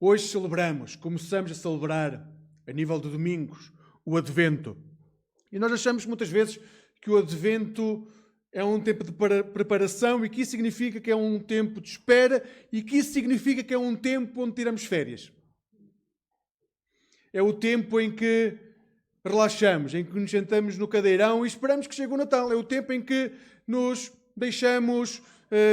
Hoje começamos a celebrar, a nível de domingos, o Advento. E nós achamos muitas vezes que o Advento é um tempo de preparação e que isso significa que é um tempo de espera e que isso significa que é um tempo onde tiramos férias. É o tempo em que relaxamos, em que nos sentamos no cadeirão e esperamos que chegue o Natal. É o tempo em que nos deixamos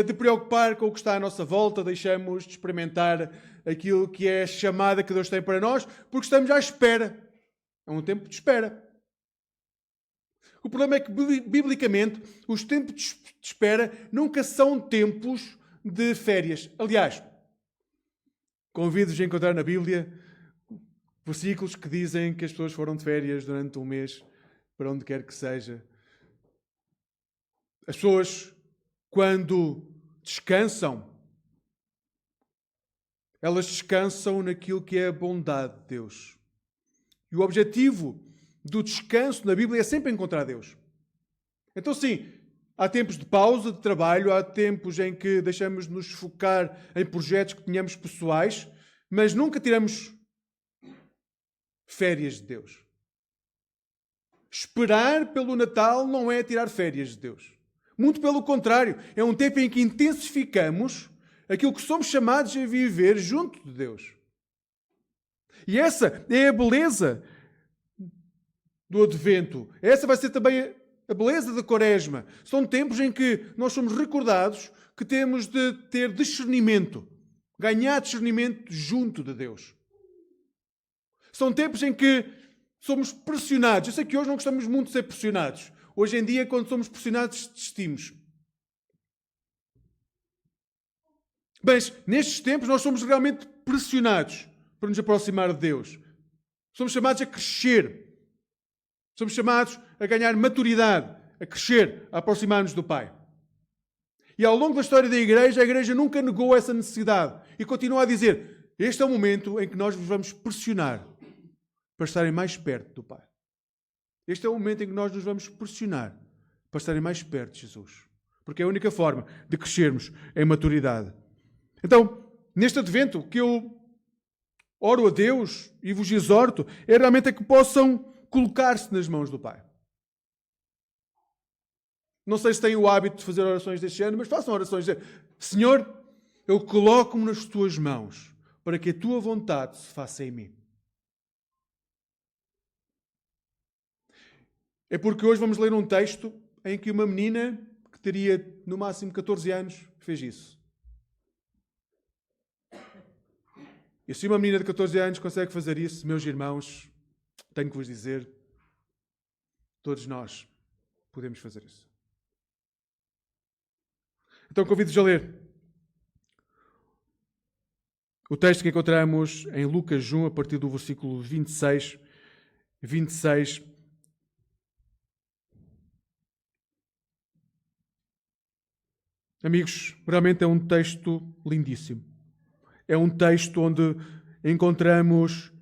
de preocupar com o que está à nossa volta, deixamos de experimentar aquilo que é a chamada que Deus tem para nós, porque estamos à espera. É um tempo de espera. O problema é que, biblicamente, os tempos de espera nunca são tempos de férias. Aliás, convido-vos a encontrar na Bíblia versículos que dizem que as pessoas foram de férias durante um mês, para onde quer que seja. As pessoas, quando descansam, elas descansam naquilo que é a bondade de Deus. E o objetivo do descanso na Bíblia é sempre encontrar Deus. Então sim, há tempos de pausa, de trabalho, há tempos em que deixamos de nos focar em projetos que tenhamos pessoais, mas nunca tiramos férias de Deus. Esperar pelo Natal não é tirar férias de Deus. Muito pelo contrário, é um tempo em que intensificamos aquilo que somos chamados a viver junto de Deus. E essa é a beleza do Advento. Essa vai ser também a beleza da Quaresma. São tempos em que nós somos recordados que temos de ter discernimento, ganhar discernimento junto de Deus. São tempos em que somos pressionados. Eu sei que hoje não gostamos muito de ser pressionados. Hoje em dia, quando somos pressionados, desistimos. Mas nestes tempos nós somos realmente pressionados para nos aproximar de Deus. Somos chamados a crescer. Somos chamados a ganhar maturidade, a crescer, a aproximar-nos do Pai. E ao longo da história da Igreja, a Igreja nunca negou essa necessidade. E continua a dizer, este é o momento em que nós vos vamos pressionar para estarem mais perto do Pai. Este é o momento em que nós nos vamos pressionar para estarem mais perto de Jesus. Porque é a única forma de crescermos em maturidade. Então, neste Advento, que eu oro a Deus e vos exorto, é realmente a que possam colocar-se nas mãos do Pai. Não sei se têm o hábito de fazer orações deste ano, mas façam orações de Senhor, eu coloco-me nas tuas mãos para que a tua vontade se faça em mim. É porque hoje vamos ler um texto em que uma menina que teria no máximo 14 anos fez isso. E se uma menina de 14 anos consegue fazer isso, meus irmãos, tenho que vos dizer, todos nós podemos fazer isso. Então convido-vos a ler o texto que encontramos em Lucas 1, a partir do versículo 26. Amigos, realmente é um texto lindíssimo. É um texto onde encontramos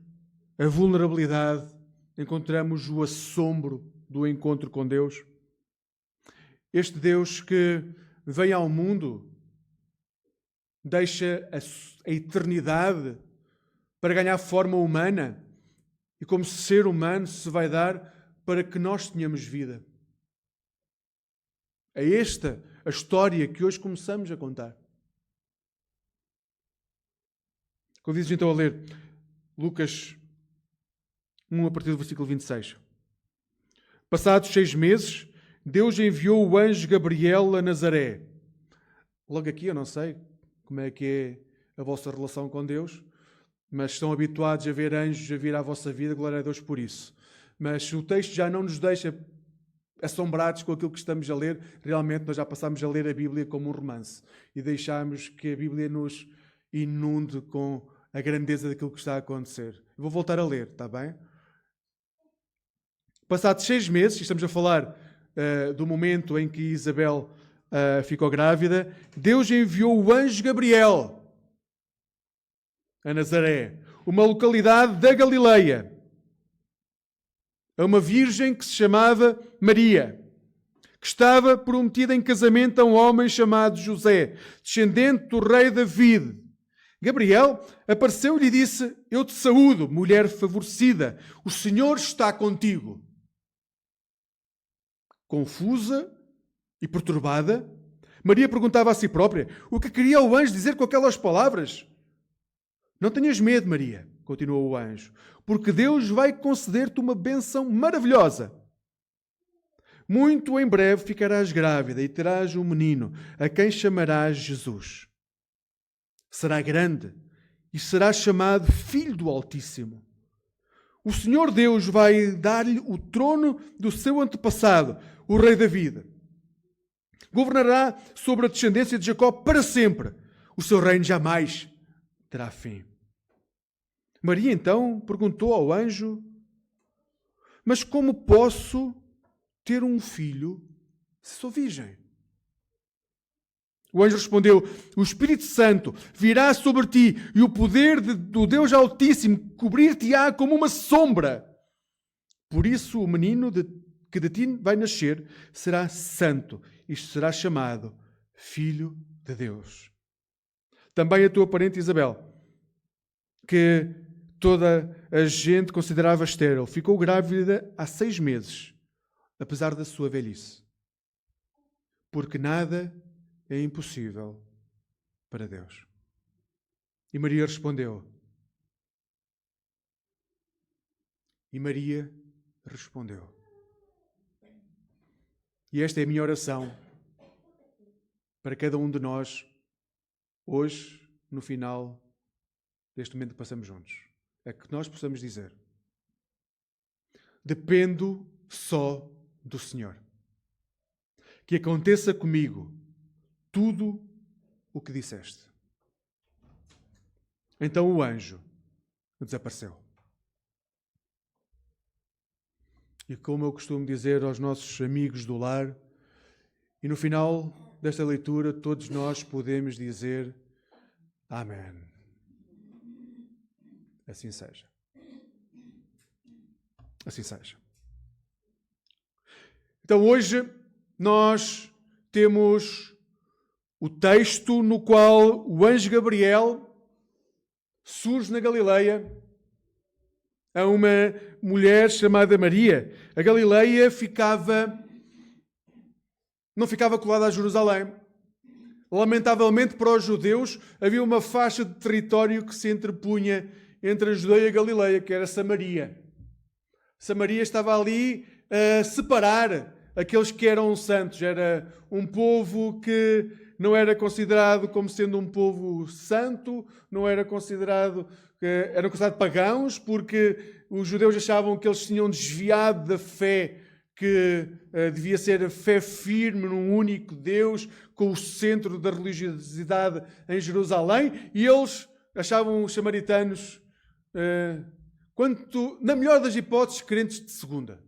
a vulnerabilidade, encontramos o assombro do encontro com Deus. Este Deus que vem ao mundo, deixa a eternidade para ganhar forma humana e como ser humano se vai dar para que nós tenhamos vida. É esta a história que hoje começamos a contar. Convido-vos então a ler Lucas 1, a partir do versículo 26. Passados 6 meses, Deus enviou o anjo Gabriel a Nazaré. Logo aqui eu não sei como é que é a vossa relação com Deus, mas estão habituados a ver anjos a vir à vossa vida, glória a Deus por isso. Mas o texto já não nos deixa assombrados com aquilo que estamos a ler. Realmente nós já passámos a ler a Bíblia como um romance e deixámos que a Bíblia nos inunde com a grandeza daquilo que está a acontecer. Eu vou voltar a ler, está bem? Passados 6 meses, estamos a falar do momento em que Isabel ficou grávida, Deus enviou o anjo Gabriel a Nazaré, uma localidade da Galileia, a uma virgem que se chamava Maria, que estava prometida em casamento a um homem chamado José, descendente do rei David. Gabriel apareceu e lhe disse: eu te saúdo, mulher favorecida, o Senhor está contigo. Confusa e perturbada, Maria perguntava a si própria: o que queria o anjo dizer com aquelas palavras? Não tenhas medo, Maria, continuou o anjo, porque Deus vai conceder-te uma bênção maravilhosa. Muito em breve ficarás grávida e terás um menino, a quem chamarás Jesus. Será grande e será chamado Filho do Altíssimo. O Senhor Deus vai dar-lhe o trono do seu antepassado, o rei David. Governará sobre a descendência de Jacó para sempre. O seu reino jamais terá fim. Maria então perguntou ao anjo: mas como posso ter um filho se sou virgem? O anjo respondeu: o Espírito Santo virá sobre ti e o poder do Deus Altíssimo cobrir-te-á como uma sombra. Por isso o menino que de ti vai nascer será santo e será chamado Filho de Deus. Também a tua parente Isabel, que toda a gente considerava estéril, ficou grávida há 6 meses, apesar da sua velhice. Porque nada é impossível para Deus. E Maria respondeu. E esta é a minha oração para cada um de nós, hoje, no final deste momento que passamos juntos. É que nós possamos dizer: dependo só do Senhor. Que aconteça comigo tudo o que disseste. Então o anjo desapareceu. E como eu costumo dizer aos nossos amigos do lar, e no final desta leitura todos nós podemos dizer: Amém. Assim seja. Assim seja. Então hoje nós temos o texto no qual o anjo Gabriel surge na Galileia a uma mulher chamada Maria. A Galileia não ficava colada a Jerusalém. Lamentavelmente para os judeus havia uma faixa de território que se entrepunha entre a Judeia e a Galileia, que era Samaria. Samaria estava ali a separar aqueles que eram santos. Era um povo que não era considerado como sendo um povo santo, eram considerados pagãos, porque os judeus achavam que eles tinham desviado da fé que devia ser a fé firme num único Deus, com o centro da religiosidade em Jerusalém, e eles achavam os samaritanos, na melhor das hipóteses, crentes de segunda.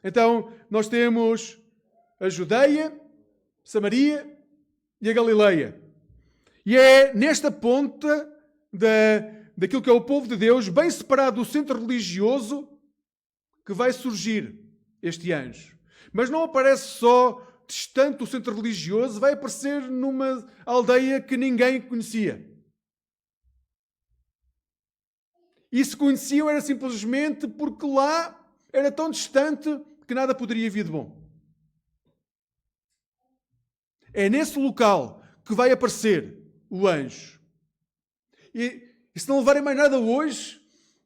Então, nós temos a Judeia, Samaria e a Galileia. E é nesta ponta daquilo que é o povo de Deus, bem separado do centro religioso, que vai surgir este anjo. Mas não aparece só distante do centro religioso, vai aparecer numa aldeia que ninguém conhecia. E se conheciam era simplesmente porque lá era tão distante que nada poderia vir de bom. É nesse local que vai aparecer o anjo. E se não levarem mais nada hoje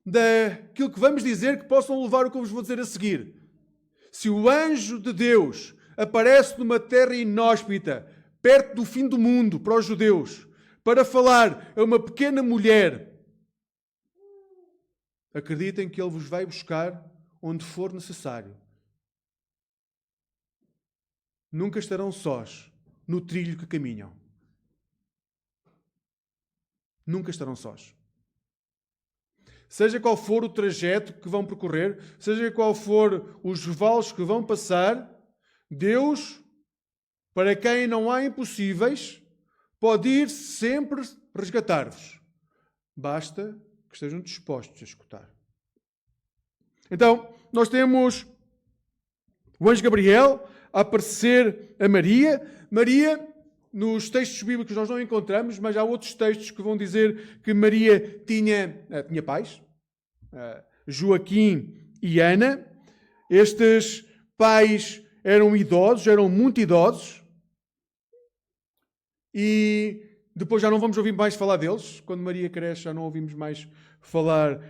daquilo que vamos dizer, que possam levar o que eu vos vou dizer a seguir. Se o anjo de Deus aparece numa terra inóspita, perto do fim do mundo, para os judeus, para falar a uma pequena mulher, acreditem que ele vos vai buscar onde for necessário. Nunca estarão sós no trilho que caminham. Nunca estarão sós. Seja qual for o trajeto que vão percorrer, seja qual for os vales que vão passar, Deus, para quem não há impossíveis, pode ir sempre resgatar-vos. Basta que estejam dispostos a escutar. Então, nós temos o anjo Gabriel a aparecer a Maria. Maria nos textos bíblicos nós não encontramos, mas há outros textos que vão dizer que Maria tinha pais, Joaquim e Ana. Estes pais eram idosos, eram muito idosos, e depois já não vamos ouvir mais falar deles. Quando Maria cresce, já não ouvimos mais falar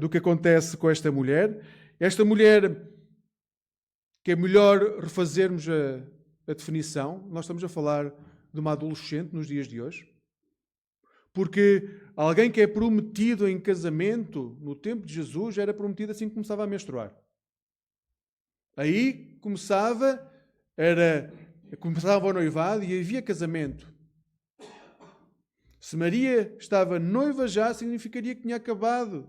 do que acontece com esta mulher. Esta mulher, que é melhor refazermos a definição, nós estamos a falar de uma adolescente nos dias de hoje. Porque alguém que é prometido em casamento no tempo de Jesus era prometido assim que começava a menstruar. Aí começava o noivado e havia casamento. Se Maria estava noiva já, significaria que tinha acabado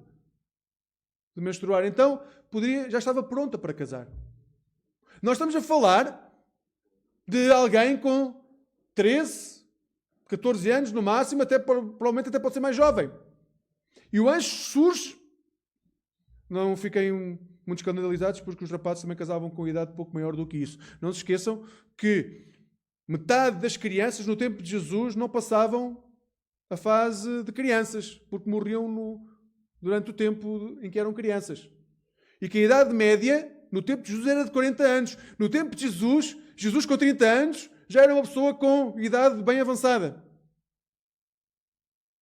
de menstruar. Então, já estava pronta para casar. Nós estamos a falar de alguém com 13, 14 anos no máximo, provavelmente até pode ser mais jovem. E o anjo surge. Não fiquem muito escandalizados, porque os rapazes também casavam com idade pouco maior do que isso. Não se esqueçam que metade das crianças no tempo de Jesus não passavam a fase de crianças, porque morriam durante o tempo em que eram crianças. E que a idade média, no tempo de Jesus, era de 40 anos. No tempo de Jesus com 30 anos, já era uma pessoa com idade bem avançada.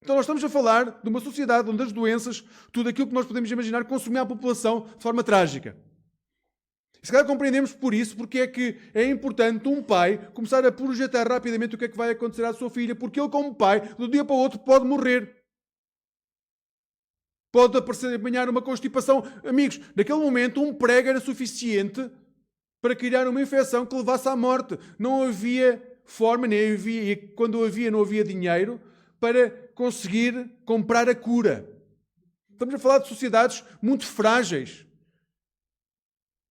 Então nós estamos a falar de uma sociedade onde as doenças, tudo aquilo que nós podemos imaginar, consumiam a população de forma trágica. E se calhar compreendemos por isso, porque é que é importante um pai começar a projetar rapidamente o que é que vai acontecer à sua filha, porque ele, como pai, de um dia para o outro pode morrer. Pode apanhar uma constipação. Amigos, naquele momento um prego era suficiente para criar uma infecção que levasse à morte. Não havia forma, nem havia, e quando havia, não havia dinheiro para conseguir comprar a cura. Estamos a falar de sociedades muito frágeis.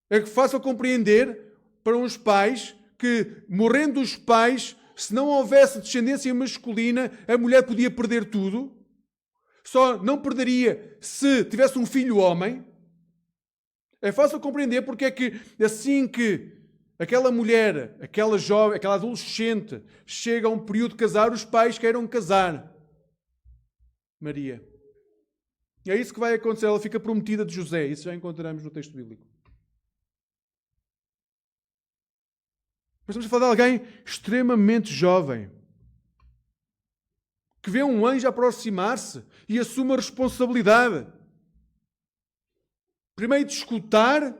É fácil compreender para uns pais que, morrendo os pais, se não houvesse descendência masculina, a mulher podia perder tudo. Só não perderia se tivesse um filho homem. É fácil compreender porque é que, assim que aquela mulher, aquela jovem, aquela adolescente chega a um período de casar, os pais queiram casar Maria. E é isso que vai acontecer. Ela fica prometida de José. Isso já encontramos no texto bíblico. Mas estamos a falar de alguém extremamente jovem, que vê um anjo aproximar-se e assume a responsabilidade. Primeiro de escutar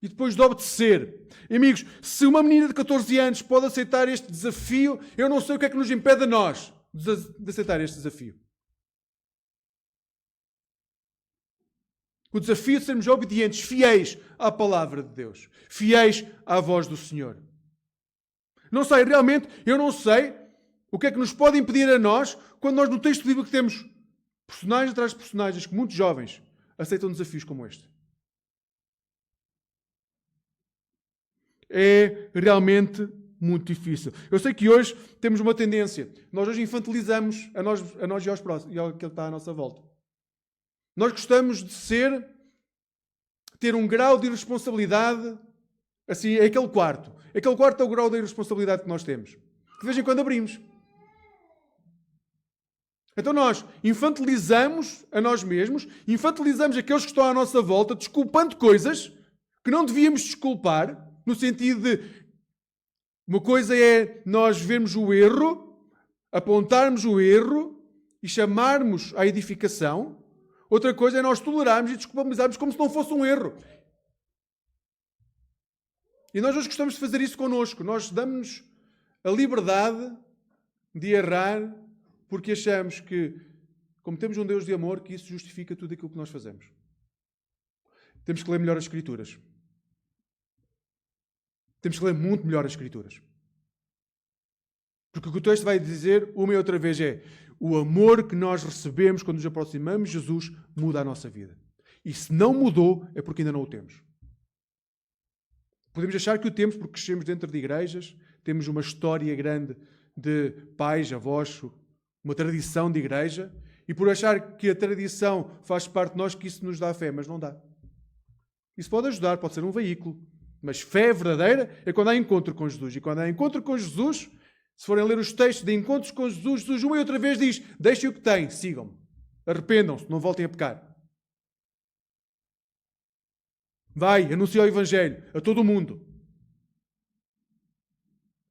e depois de obedecer. E, amigos, se uma menina de 14 anos pode aceitar este desafio, eu não sei o que é que nos impede a nós de aceitar este desafio. O desafio de sermos obedientes, fiéis à palavra de Deus, fiéis à voz do Senhor. Não sei, realmente, eu não sei o que é que nos pode impedir a nós, quando nós no texto bíblico temos personagens atrás de personagens que muitos jovens aceitam desafios como este. É realmente muito difícil. Eu sei que hoje temos uma tendência. Nós hoje infantilizamos a nós e aos próximos, e ao que está à nossa volta. Nós gostamos de ter um grau de irresponsabilidade, assim, é aquele quarto. Aquele quarto é o grau de irresponsabilidade que nós temos. De vez em quando abrimos. Então nós infantilizamos a nós mesmos, infantilizamos aqueles que estão à nossa volta, desculpando coisas que não devíamos desculpar, no sentido de, uma coisa é nós vermos o erro, apontarmos o erro e chamarmos à edificação. Outra coisa é nós tolerarmos e desculpabilizarmos como se não fosse um erro. E nós hoje gostamos de fazer isso connosco. Nós damos-nos a liberdade de errar porque achamos que, como temos um Deus de amor, que isso justifica tudo aquilo que nós fazemos. Temos que ler melhor as Escrituras. Temos que ler muito melhor as Escrituras. Porque o que o texto vai dizer uma e outra vez é: o amor que nós recebemos quando nos aproximamos de Jesus muda a nossa vida. E se não mudou, é porque ainda não o temos. Podemos achar que o temos porque crescemos dentro de igrejas, temos uma história grande de pais, avós, uma tradição de igreja, e por achar que a tradição faz parte de nós, que isso nos dá fé, mas não dá. Isso pode ajudar, pode ser um veículo. Mas fé verdadeira é quando há encontro com Jesus. E quando há encontro com Jesus, Se forem ler os textos de encontros com Jesus, Jesus uma e outra vez diz: deixem o que têm, sigam-me. Arrependam-se, não voltem a pecar. Vai, anuncia o Evangelho a todo o mundo.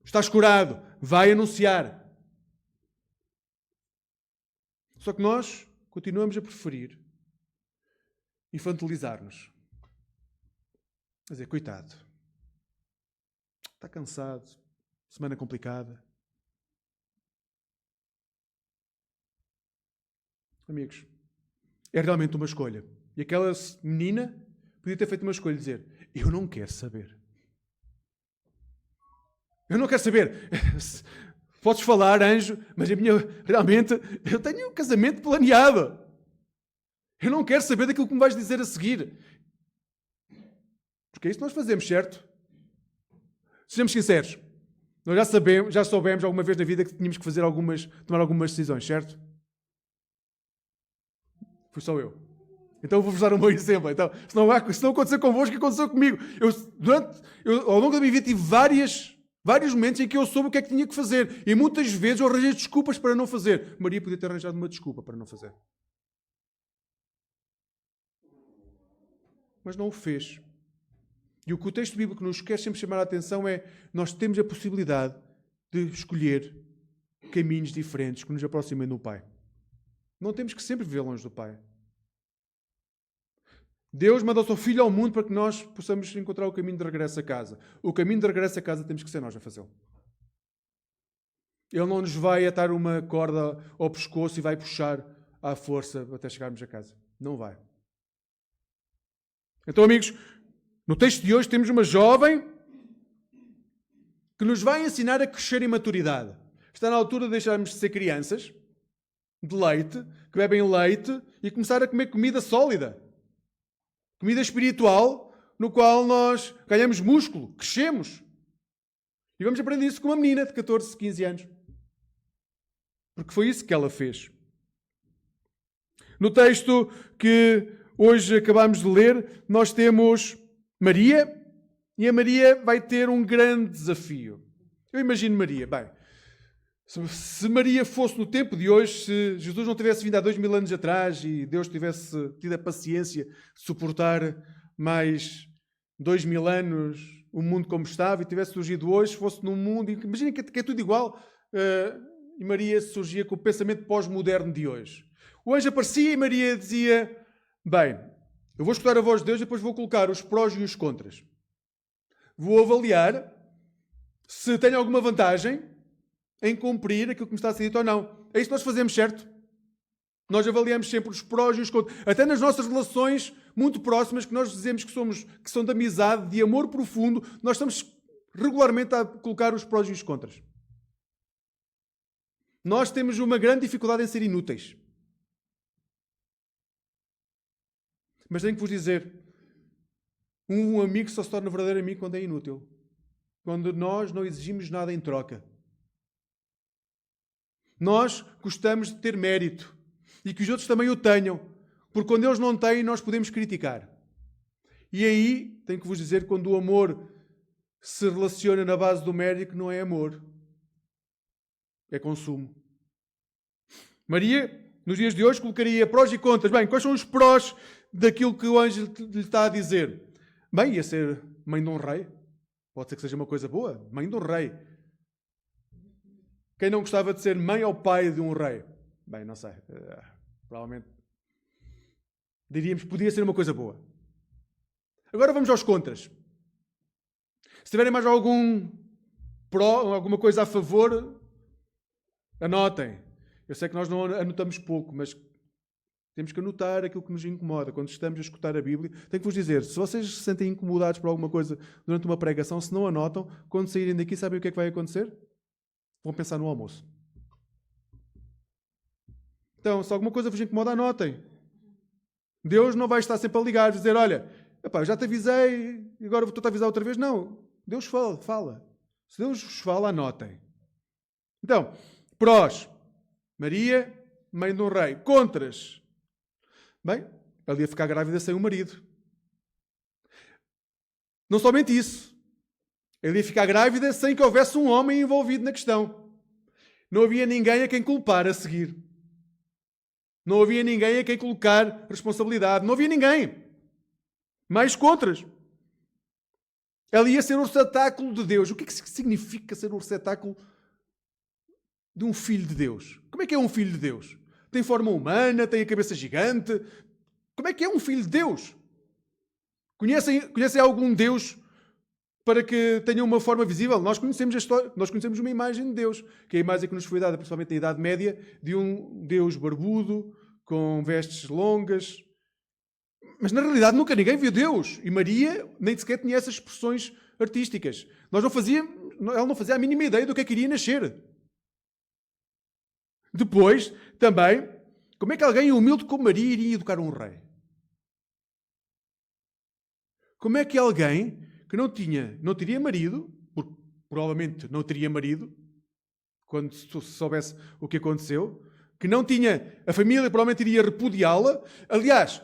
Estás curado, vai anunciar. Só que nós continuamos a preferir infantilizar-nos. Quer dizer, coitado. Está cansado. Semana complicada. Amigos, é realmente uma escolha. E aquela menina podia ter feito uma escolha, dizer: eu não quero saber. Eu não quero saber. Podes falar, anjo, mas realmente, eu tenho um casamento planeado. Eu não quero saber daquilo que me vais dizer a seguir. Porque é isso que nós fazemos, certo? Sejamos sinceros. Nós já soubemos alguma vez na vida que tínhamos que tomar algumas decisões, certo? Fui só eu. Então vou-vos dar um bom exemplo. Então, se não acontecer convosco, o que aconteceu comigo? Ao longo da minha vida tive vários momentos em que eu soube o que é que tinha que fazer. E muitas vezes eu arranjei desculpas para não fazer. Maria podia ter arranjado uma desculpa para não fazer. Mas não o fez. E o que o texto bíblico nos quer sempre chamar a atenção é: nós temos a possibilidade de escolher caminhos diferentes que nos aproximem do Pai. Não temos que sempre viver longe do Pai. Deus mandou o seu Filho ao mundo para que nós possamos encontrar o caminho de regresso a casa. O caminho de regresso a casa temos que ser nós a fazê-lo. Ele não nos vai atar uma corda ao pescoço e vai puxar à força até chegarmos a casa. Não vai. Então, amigos, no texto de hoje temos uma jovem que nos vai ensinar a crescer em maturidade. Está na altura de deixarmos de ser crianças de leite, que bebem leite, e começar a comer comida sólida. Comida espiritual, no qual nós ganhamos músculo, crescemos. E vamos aprender isso com uma menina de 14, 15 anos. Porque foi isso que ela fez. No texto que hoje acabamos de ler, nós temos Maria, e a Maria vai ter um grande desafio. Eu imagino Maria, se Maria fosse no tempo de hoje, se Jesus não tivesse vindo há 2000 anos atrás e Deus tivesse tido a paciência de suportar mais 2000 anos o mundo como estava e tivesse surgido hoje, fosse num mundo, imaginem que é tudo igual, e Maria surgia com o pensamento pós-moderno de hoje. O anjo aparecia e Maria dizia: eu vou escutar a voz de Deus e depois vou colocar os prós e os contras. Vou avaliar se tenho alguma vantagem em cumprir aquilo que me está a ser dito ou não. É isso que nós fazemos, certo? Nós avaliamos sempre os prós e os contras. Até nas nossas relações muito próximas, que nós dizemos que são de amizade, de amor profundo, nós estamos regularmente a colocar os prós e os contras. Nós temos uma grande dificuldade em ser inúteis. Mas tenho que vos dizer, um amigo só se torna verdadeiro amigo quando é inútil. Quando nós não exigimos nada em troca. Nós gostamos de ter mérito e que os outros também o tenham, porque quando eles não têm, nós podemos criticar. E aí, tenho que vos dizer, quando o amor se relaciona na base do mérito, não é amor, é consumo. Maria, nos dias de hoje, colocaria prós e contras. Quais são os prós daquilo que o anjo lhe está a dizer? Ia ser mãe de um rei. Pode ser que seja uma coisa boa, mãe de um rei. Quem não gostava de ser mãe ou pai de um rei? Não sei. Provavelmente diríamos que podia ser uma coisa boa. Agora vamos aos contras. Se tiverem mais alguma coisa a favor, anotem. Eu sei que nós não anotamos pouco, mas temos que anotar aquilo que nos incomoda. Quando estamos a escutar a Bíblia, tenho que vos dizer, se vocês se sentem incomodados por alguma coisa durante uma pregação, se não anotam, quando saírem daqui, sabem o que é que vai acontecer? Vão pensar no almoço. Então, se alguma coisa vos incomoda, anotem. Deus não vai estar sempre a ligar e dizer: olha, eu já te avisei e agora estou-te a avisar outra vez. Não. Deus fala. Se Deus vos fala, anotem. Então, prós. Maria, mãe de um rei. Contras. Ela ia ficar grávida sem o marido. Não somente isso. Ela ia ficar grávida sem que houvesse um homem envolvido na questão. Não havia ninguém a quem culpar a seguir. Não havia ninguém a quem colocar responsabilidade. Não havia ninguém. Mais contras. Ela ia ser o receptáculo de Deus. O que é que significa ser o receptáculo de um filho de Deus? Como é que é um filho de Deus? Tem forma humana? Tem a cabeça gigante? Como é que é um filho de Deus? Conhecem algum Deus para que tenha uma forma visível? Nós conhecemos a história, nós conhecemos uma imagem de Deus, que é a imagem que nos foi dada, principalmente na Idade Média, de um Deus barbudo, com vestes longas. Mas na realidade nunca ninguém viu Deus. E Maria nem sequer tinha essas expressões artísticas. Ela não fazia a mínima ideia do que é que iria nascer. Depois, também, como é que alguém humilde como Maria iria educar um rei? Como é que alguém que não teria marido, porque provavelmente não teria marido, quando se soubesse o que aconteceu, que não tinha, a família provavelmente iria repudiá-la. Aliás,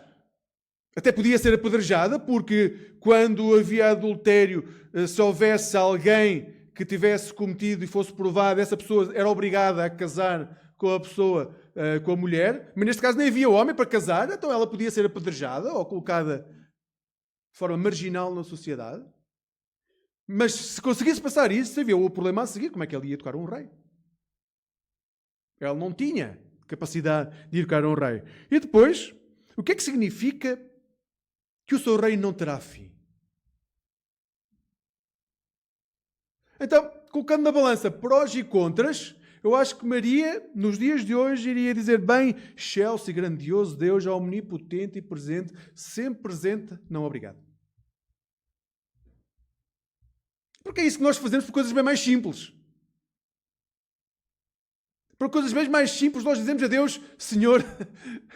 até podia ser apedrejada, porque quando havia adultério, se houvesse alguém que tivesse cometido e fosse provado, essa pessoa era obrigada a casar com a pessoa, com a mulher, mas neste caso nem havia homem para casar, então ela podia ser apedrejada ou colocada de forma marginal na sociedade. Mas se conseguisse passar isso, se havia o problema a seguir, como é que ela ia educar um rei? Ela não tinha capacidade de educar um rei. E depois, o que é que significa que o seu reino não terá fim? Então, colocando na balança prós e contras, eu acho que Maria, nos dias de hoje, iria dizer: bem, excelso e grandioso Deus, omnipotente e presente, sempre presente, não obrigado. Porque é isso que nós fazemos por coisas bem mais simples. Por coisas bem mais simples, nós dizemos a Deus: Senhor,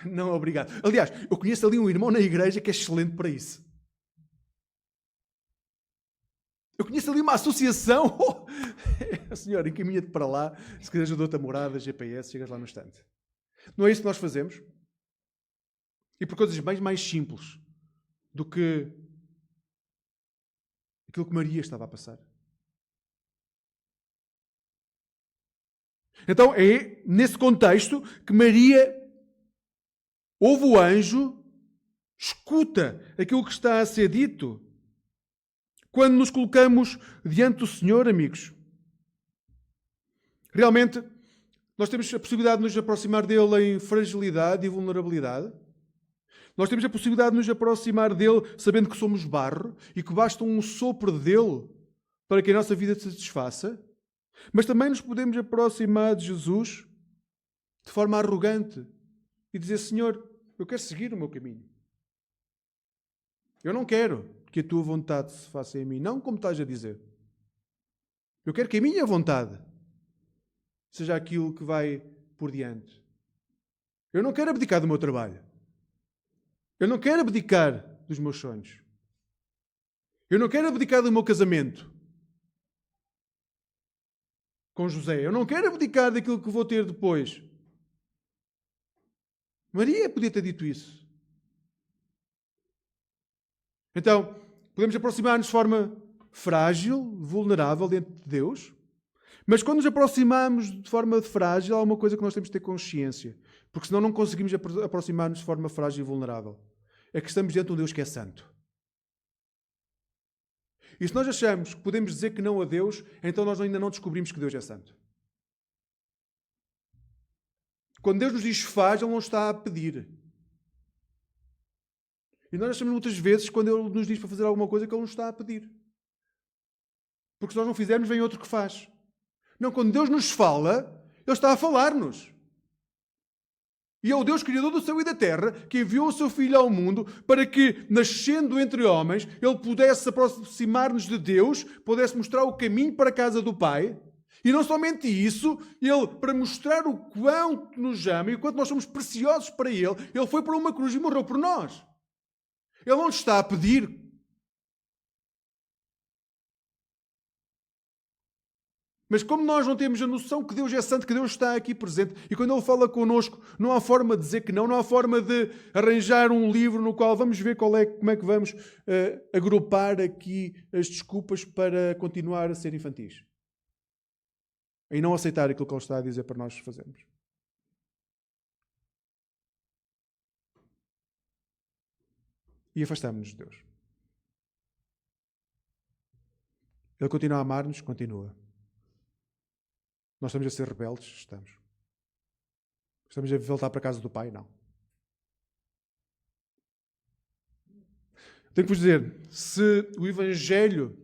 não obrigado. Aliás, eu conheço ali um irmão na igreja que é excelente para isso. Eu conheço ali uma associação. Senhor, encaminha-te para lá. Se quiseres, eu dou-te a morada, GPS, chegas lá no instante. Não é isso que nós fazemos? E por coisas bem mais simples do que aquilo que Maria estava a passar. Então é nesse contexto que Maria ouve o anjo, escuta aquilo que está a ser dito. Quando nos colocamos diante do Senhor, amigos, realmente nós temos a possibilidade de nos aproximar dele em fragilidade e vulnerabilidade. Nós temos a possibilidade de nos aproximar dele sabendo que somos barro e que basta um sopro dele para que a nossa vida se satisfaça. Mas também nos podemos aproximar de Jesus de forma arrogante e dizer: Senhor, eu quero seguir o meu caminho. Eu não quero que a tua vontade se faça em mim, não como estás a dizer. Eu quero que a minha vontade seja aquilo que vai por diante. Eu não quero abdicar do meu trabalho. Eu não quero abdicar dos meus sonhos. Eu não quero abdicar do meu casamento com José. Eu não quero abdicar daquilo que vou ter depois. Maria podia ter dito isso. Então, podemos aproximar-nos de forma frágil, vulnerável diante de Deus, mas quando nos aproximamos de forma frágil, há uma coisa que nós temos de ter consciência, porque senão não conseguimos aproximar-nos de forma frágil e vulnerável. É que estamos diante de um Deus que é santo. E se nós achamos que podemos dizer que não a Deus, então nós ainda não descobrimos que Deus é santo. Quando Deus nos diz faz, Ele não está a pedir. E nós achamos muitas vezes, quando Ele nos diz para fazer alguma coisa, que Ele nos está a pedir. Porque se nós não fizermos, vem outro que faz. Não, quando Deus nos fala, Ele está a falar-nos. E é o Deus Criador do céu e da terra que enviou o seu Filho ao mundo para que, nascendo entre homens, Ele pudesse aproximar-nos de Deus, pudesse mostrar o caminho para a casa do Pai. E não somente isso, Ele, para mostrar o quanto nos ama e o quanto nós somos preciosos para Ele, Ele foi para uma cruz e morreu por nós. Ele não nos está a pedir. Mas como nós não temos a noção que Deus é santo, que Deus está aqui presente, e quando Ele fala connosco, não há forma de dizer que não há forma de arranjar um livro no qual vamos ver como é que vamos agrupar aqui as desculpas para continuar a ser infantis. em não aceitar aquilo que Ele está a dizer para nós fazermos. E afastamos-nos de Deus. Ele continua a amar-nos? Continua. Nós estamos a ser rebeldes? Estamos. Estamos a voltar para a casa do Pai? Não. Tenho que vos dizer, se o Evangelho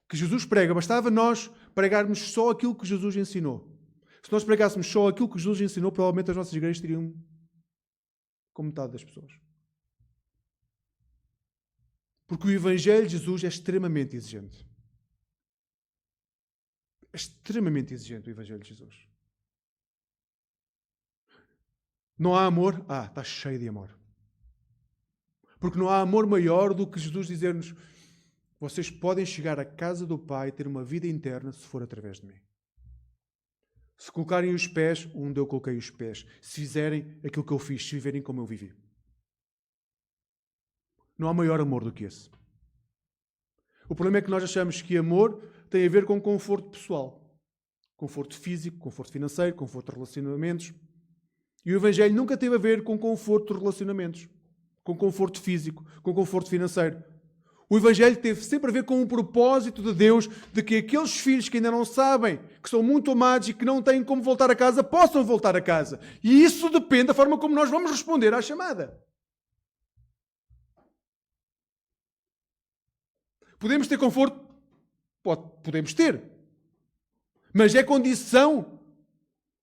que Jesus prega, bastava nós pregarmos só aquilo que Jesus ensinou. Se nós pregássemos só aquilo que Jesus ensinou, provavelmente as nossas igrejas teriam como metade das pessoas. Porque o Evangelho de Jesus é extremamente exigente. É extremamente exigente o Evangelho de Jesus. Não há amor? Está cheio de amor. Porque não há amor maior do que Jesus dizer-nos: vocês podem chegar à casa do Pai e ter uma vida interna se for através de mim. Se colocarem os pés onde eu coloquei os pés. Se fizerem aquilo que eu fiz. Se viverem como eu vivi. Não há maior amor do que esse. O problema é que nós achamos que amor tem a ver com conforto pessoal. Conforto físico, conforto financeiro, conforto de relacionamentos. E o Evangelho nunca teve a ver com conforto de relacionamentos. Com conforto físico, com conforto financeiro. O Evangelho teve sempre a ver com o propósito de Deus de que aqueles filhos que ainda não sabem, que são muito amados e que não têm como voltar a casa, possam voltar a casa. E isso depende da forma como nós vamos responder à chamada. Podemos ter conforto? Podemos ter. Mas é condição,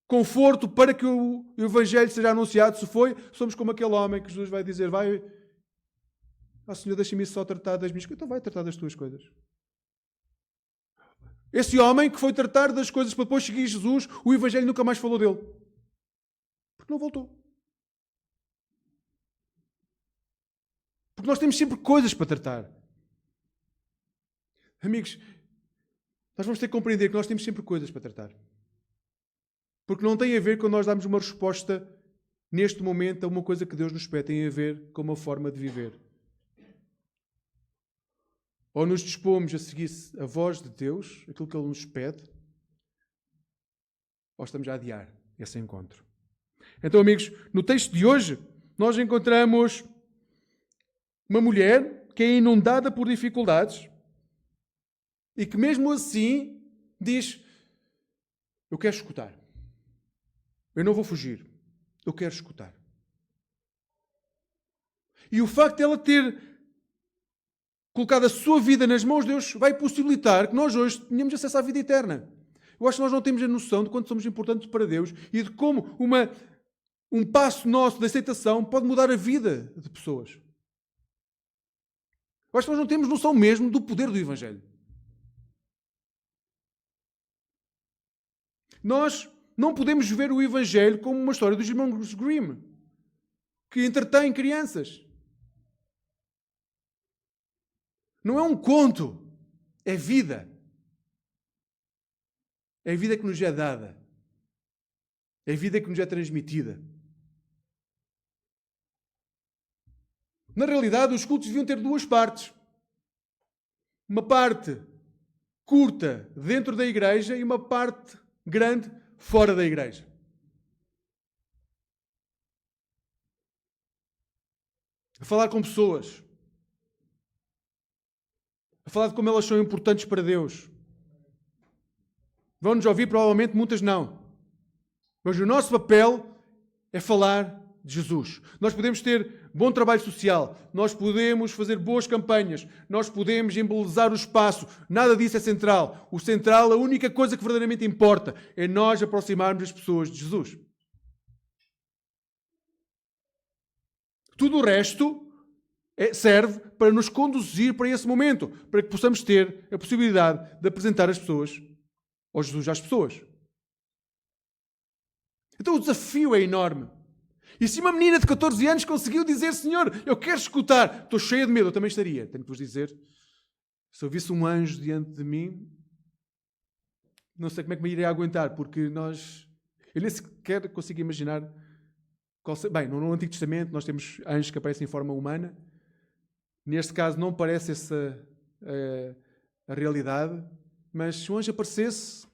conforto para que o Evangelho seja anunciado. Se foi, somos como aquele homem que Jesus vai dizer: vai... Senhor, deixa-me só tratar das minhas coisas. Então vai tratar das tuas coisas. Esse homem que foi tratar das coisas para depois seguir Jesus, o Evangelho nunca mais falou dele. Porque não voltou. Porque nós temos sempre coisas para tratar. Amigos, nós vamos ter que compreender que nós temos sempre coisas para tratar. Porque não tem a ver com nós darmos uma resposta neste momento a uma coisa que Deus nos pede. Tem a ver com uma forma de viver. Ou nos dispomos a seguir a voz de Deus, aquilo que Ele nos pede, ou estamos a adiar esse encontro. Então, amigos, no texto de hoje, nós encontramos uma mulher que é inundada por dificuldades e que mesmo assim diz: eu quero escutar. Eu não vou fugir. Eu quero escutar. E o facto de ela ter colocado a sua vida nas mãos de Deus vai possibilitar que nós hoje tenhamos acesso à vida eterna. Eu acho que nós não temos a noção de quanto somos importantes para Deus e de como um passo nosso de aceitação pode mudar a vida de pessoas. Eu acho que nós não temos noção mesmo do poder do Evangelho. Nós não podemos ver o Evangelho como uma história dos irmãos Grimm, que entretém crianças. Não é um conto, é vida. É a vida que nos é dada. É a vida que nos é transmitida. Na realidade, os cultos deviam ter duas partes. Uma parte curta dentro da igreja e uma parte grande fora da igreja. A falar com pessoas. A falar de como elas são importantes para Deus. Vão-nos ouvir? Provavelmente muitas não. Mas o nosso papel é falar de Jesus. Nós podemos ter bom trabalho social, nós podemos fazer boas campanhas, nós podemos embelezar o espaço. Nada disso é central. O central, a única coisa que verdadeiramente importa, é nós aproximarmos as pessoas de Jesus. Tudo o resto serve para nos conduzir para esse momento, para que possamos ter a possibilidade de apresentar as pessoas, ou Jesus às pessoas. Então o desafio é enorme. E se uma menina de 14 anos conseguiu dizer: Senhor, eu quero escutar, estou cheia de medo, eu também estaria. Tenho que vos dizer, se eu visse um anjo diante de mim, não sei como é que me iria aguentar, porque eu nem sequer consigo imaginar. Bem, no Antigo Testamento nós temos anjos que aparecem em forma humana. Neste caso não parece essa a realidade, mas se um anjo aparecesse,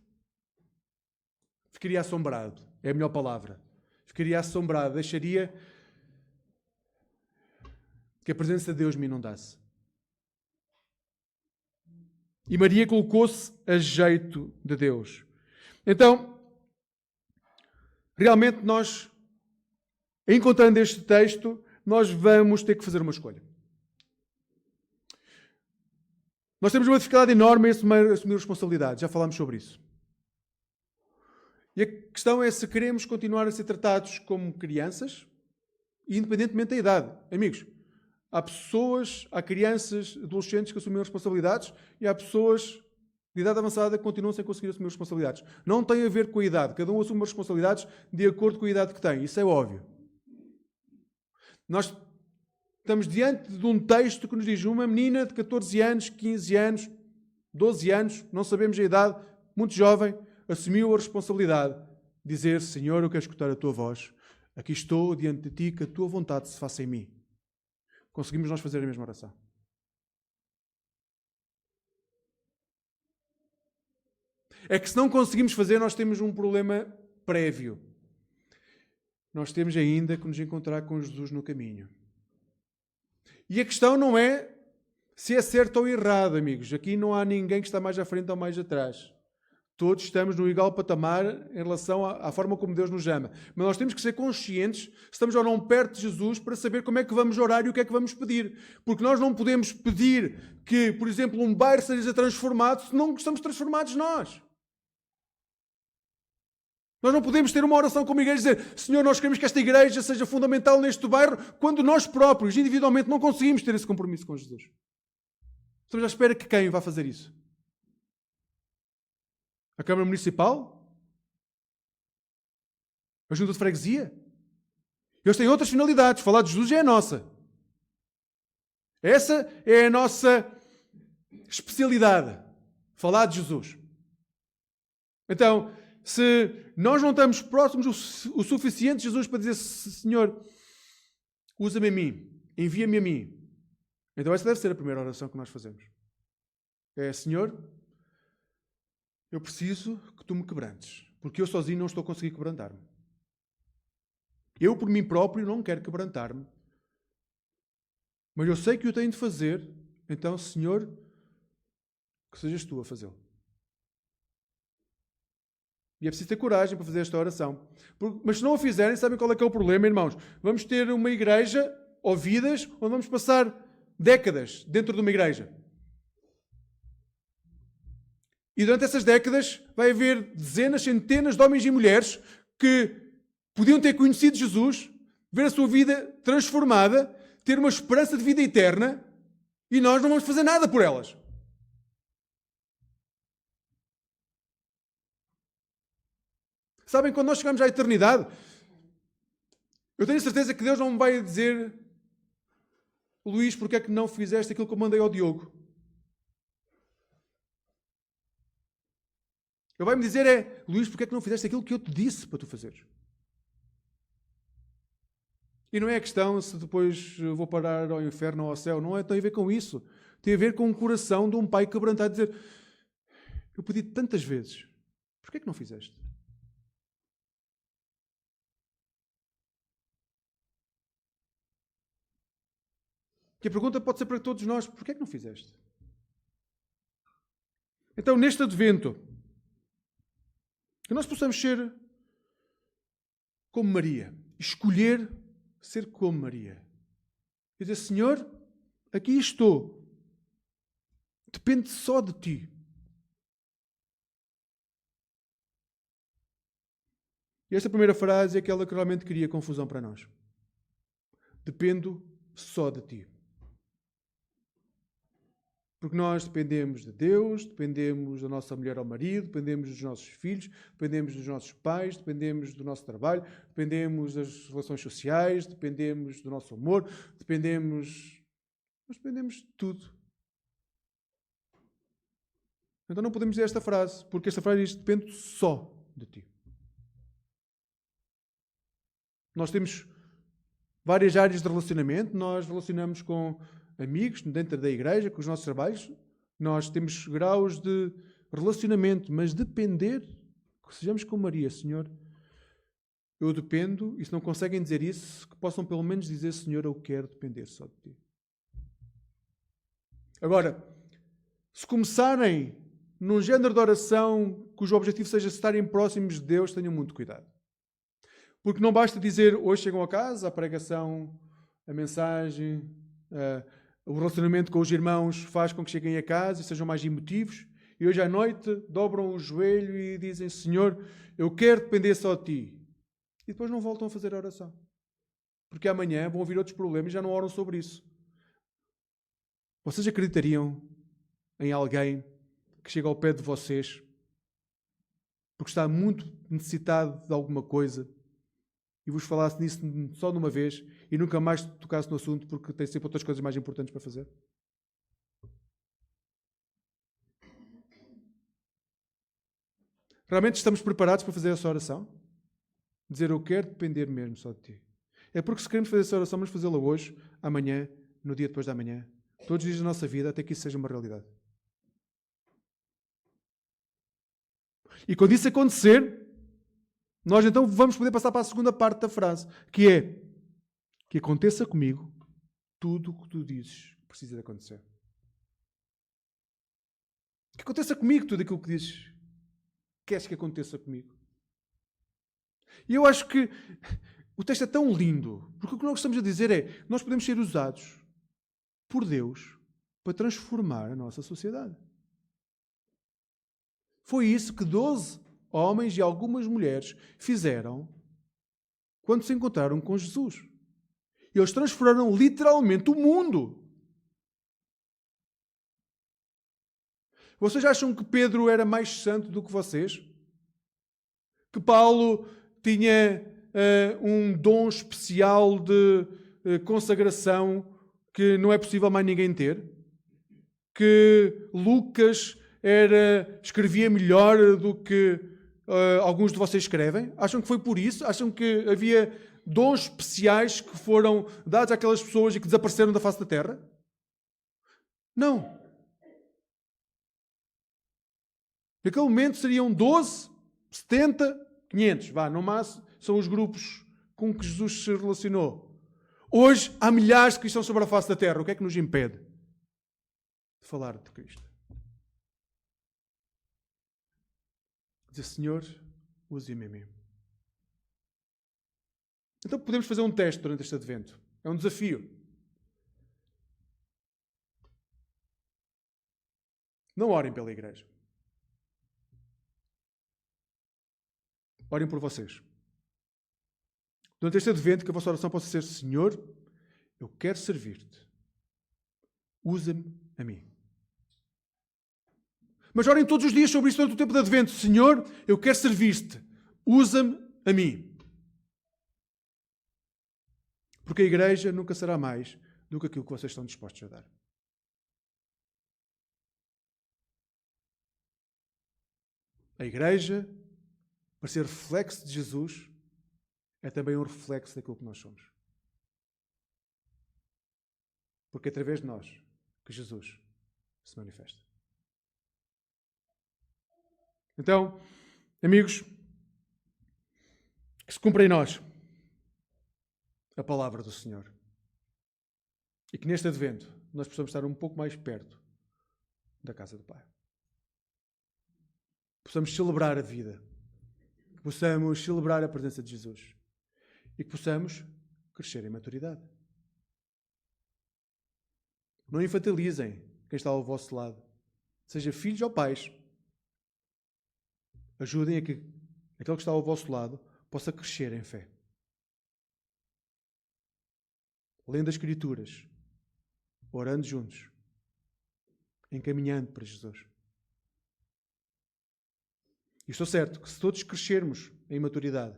ficaria assombrado. É a melhor palavra. Ficaria assombrado. Deixaria que a presença de Deus me inundasse. E Maria colocou-se a jeito de Deus. Então, realmente nós, encontrando este texto, nós vamos ter que fazer uma escolha. Nós temos uma dificuldade enorme em assumir responsabilidade. Já falámos sobre isso. E a questão é se queremos continuar a ser tratados como crianças, independentemente da idade. Amigos, há crianças, adolescentes que assumem responsabilidades e há pessoas de idade avançada que continuam sem conseguir assumir responsabilidades. Não tem a ver com a idade. Cada um assume as responsabilidades de acordo com a idade que tem. Isso é óbvio. Nós estamos diante de um texto que nos diz uma menina de 14 anos, 15 anos, 12 anos, não sabemos a idade, muito jovem, assumiu a responsabilidade de dizer: Senhor, eu quero escutar a tua voz. Aqui estou diante de ti, que a tua vontade se faça em mim. Conseguimos nós fazer a mesma oração? É que se não conseguimos fazer, nós temos um problema prévio. Nós temos ainda que nos encontrar com Jesus no caminho. E a questão não é se é certo ou errado, amigos. Aqui não há ninguém que está mais à frente ou mais atrás. Todos estamos no igual patamar em relação à forma como Deus nos ama. Mas nós temos que ser conscientes se estamos ou não perto de Jesus para saber como é que vamos orar e o que é que vamos pedir. Porque nós não podemos pedir que, por exemplo, um bairro seja transformado se não estamos transformados nós. Nós não podemos ter uma oração como igreja e dizer: Senhor, nós queremos que esta igreja seja fundamental neste bairro, quando nós próprios, individualmente, não conseguimos ter esse compromisso com Jesus. Estamos à espera que quem vá fazer isso? A Câmara Municipal? A Junta de Freguesia? Eles têm outras finalidades. Falar de Jesus é a nossa. Essa é a nossa especialidade. Falar de Jesus. Então, se nós não estamos próximos o suficiente de Jesus para dizer: Senhor, usa-me a mim, envia-me a mim. Então essa deve ser a primeira oração que nós fazemos. É: Senhor, eu preciso que tu me quebrantes, porque eu sozinho não estou a conseguir quebrantar-me. Eu por mim próprio não quero quebrantar-me, mas eu sei que o tenho de fazer. Então, Senhor, que sejas tu a fazê-lo. E é preciso ter coragem para fazer esta oração. Mas se não o fizerem, sabem qual é que é o problema, irmãos? Vamos ter uma igreja, ou vidas, onde vamos passar décadas dentro de uma igreja. E durante essas décadas vai haver dezenas, centenas de homens e mulheres que podiam ter conhecido Jesus, ver a sua vida transformada, ter uma esperança de vida eterna, e nós não vamos fazer nada por elas. Sabem, quando nós chegamos à eternidade, eu tenho certeza que Deus não me vai dizer: Luís, porque é que não fizeste aquilo que eu mandei ao Diogo? Ele vai me dizer: Luís, porque é que não fizeste aquilo que eu te disse para tu fazeres? E não é a questão se depois vou parar ao inferno ou ao céu. Não tem a ver com isso. Tem a ver com o coração de um pai quebrantado, dizer: eu pedi tantas vezes, porque é que não fizeste? Que a pergunta pode ser para todos nós: porquê é que não fizeste? Então, neste advento, que nós possamos ser como Maria, escolher ser como Maria. E dizer: Senhor, aqui estou, depende só de ti. E esta primeira frase é aquela que realmente cria confusão para nós. Dependo só de ti. Porque nós dependemos de Deus, dependemos da nossa mulher ou marido, dependemos dos nossos filhos, dependemos dos nossos pais, dependemos do nosso trabalho, dependemos das relações sociais, dependemos do nosso amor, nós dependemos de tudo. Então não podemos dizer esta frase, porque esta frase diz: dependo só de ti. Nós temos várias áreas de relacionamento, nós relacionamos com amigos, dentro da igreja, com os nossos trabalhos, nós temos graus de relacionamento, mas depender Que sejamos como Maria, Senhor, eu dependo, e se não conseguem dizer isso, que possam pelo menos dizer, Senhor, eu quero depender só de Ti. Agora, se começarem num género de oração cujo objetivo seja estarem próximos de Deus, tenham muito cuidado. Porque não basta dizer, hoje chegam a casa, a pregação, a mensagem, o relacionamento com os irmãos faz com que cheguem a casa e sejam mais emotivos, e hoje à noite dobram o joelho e dizem, Senhor, eu quero depender só de Ti. E depois não voltam a fazer a oração. Porque amanhã vão ouvir outros problemas e já não oram sobre isso. Vocês acreditariam em alguém que chega ao pé de vocês porque está muito necessitado de alguma coisa e vos falasse nisso só de uma vez e nunca mais tocasse no assunto porque tem sempre outras coisas mais importantes para fazer? Realmente estamos preparados para fazer essa oração? Dizer, eu quero depender mesmo só de Ti. É porque se queremos fazer essa oração, vamos fazê-la hoje, amanhã, no dia depois da manhã, todos os dias da nossa vida, até que isso seja uma realidade. E quando isso acontecer, nós então vamos poder passar para a segunda parte da frase, que é, que aconteça comigo tudo o que Tu dizes que precisa de acontecer. Que aconteça comigo tudo aquilo que dizes queres que aconteça comigo. E eu acho que o texto é tão lindo, porque o que nós estamos a dizer é, nós podemos ser usados por Deus para transformar a nossa sociedade. Foi isso que 12 homens e algumas mulheres fizeram quando se encontraram com Jesus. Eles transformaram literalmente o mundo. Vocês acham que Pedro era mais santo do que vocês? Que Paulo tinha um dom especial de consagração que não é possível mais ninguém ter? Que Lucas escrevia melhor do que alguns de vocês escrevem? Acham que foi por isso? Acham que havia dons especiais que foram dados àquelas pessoas e que desapareceram da face da terra? Não. Naquele momento seriam 12, 70, 500. No máximo, são os grupos com que Jesus se relacionou. Hoje há milhares de cristãos sobre a face da terra. O que é que nos impede de falar de Cristo? Dizer, Senhor, use-me a mim. Então podemos fazer um teste durante este advento. É um desafio. Não orem pela igreja. Orem por vocês. Durante este advento, que a vossa oração possa ser, Senhor, eu quero servir-te. Usa-me a mim. Mas orem todos os dias sobre isso durante o tempo de advento. Senhor, eu quero servir-te. Usa-me a mim. Porque a igreja nunca será mais do que aquilo que vocês estão dispostos a dar. A igreja, para ser reflexo de Jesus, é também um reflexo daquilo que nós somos. Porque é através de nós que Jesus se manifesta. Então, amigos, que se cumpra em nós a palavra do Senhor. E que neste advento nós possamos estar um pouco mais perto da casa do Pai. Possamos celebrar a vida. Que possamos celebrar a presença de Jesus. E que possamos crescer em maturidade. Não infantilizem quem está ao vosso lado. Seja filhos ou pais. Ajudem a que aquele que está ao vosso lado possa crescer em fé. Lendo as Escrituras. Orando juntos. Encaminhando para Jesus. E estou certo que se todos crescermos em maturidade,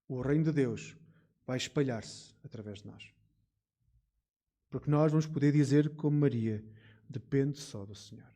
o reino de Deus vai espalhar-se através de nós. Porque nós vamos poder dizer como Maria, depende só do Senhor.